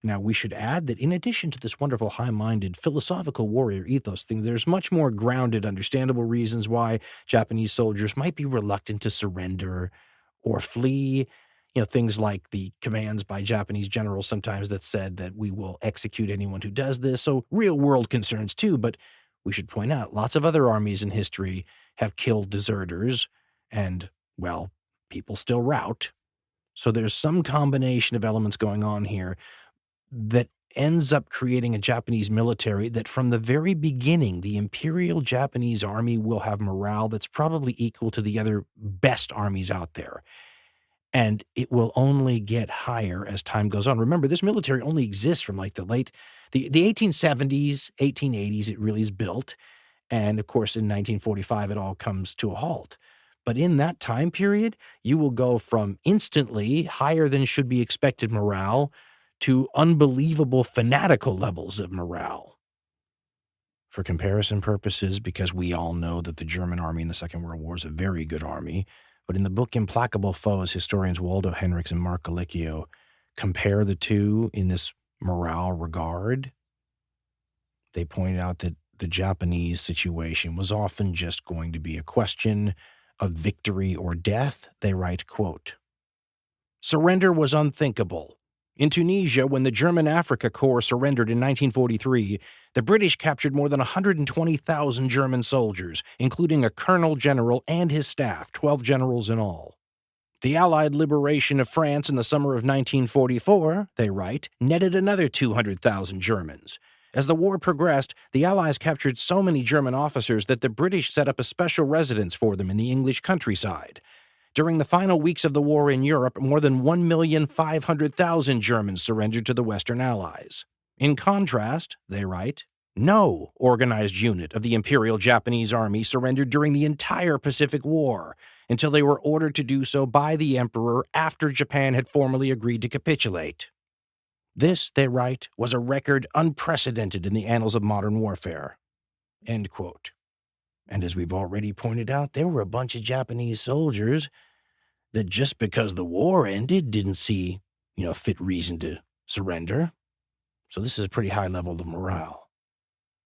Now, we should add that in addition to this wonderful high-minded philosophical warrior ethos thing, there's much more grounded, understandable reasons why Japanese soldiers might be reluctant to surrender or flee. Things like the commands by Japanese generals sometimes that said that we will execute anyone who does this. So real-world concerns too, but we should point out lots of other armies in history have killed deserters and, well, people still rout. So there's some combination of elements going on here that ends up creating a Japanese military that from the very beginning, the Imperial Japanese Army will have morale that's probably equal to the other best armies out there. And it will only get higher as time goes on. Remember, this military only exists from like the 1870s, 1880s, it really is built. And of course, in 1945, it all comes to a halt. But in that time period, you will go from instantly higher than should be expected morale to unbelievable fanatical levels of morale. For comparison purposes, because we all know that the German army in the Second World War is a very good army, but in the book Implacable Foes, historians Waldo Henrichs and Mark Galicchio compare the two in this morale regard. They point out that the Japanese situation was often just going to be a question of victory or death. They write, quote, "Surrender was unthinkable. In Tunisia, when the German Africa Corps surrendered in 1943, the British captured more than 120,000 German soldiers, including a colonel general and his staff, 12 generals in all. The Allied liberation of France in the summer of 1944, they write, netted another 200,000 Germans. As the war progressed, the Allies captured so many German officers that the British set up a special residence for them in the English countryside. During the final weeks of the war in Europe, more than 1,500,000 Germans surrendered to the Western Allies. In contrast, they write, no organized unit of the Imperial Japanese Army surrendered during the entire Pacific War, until they were ordered to do so by the Emperor after Japan had formally agreed to capitulate. This, they write, was a record unprecedented in the annals of modern warfare." End quote. And as we've already pointed out, there were a bunch of Japanese soldiers that just because the war ended didn't see, fit reason to surrender. So this is a pretty high level of morale.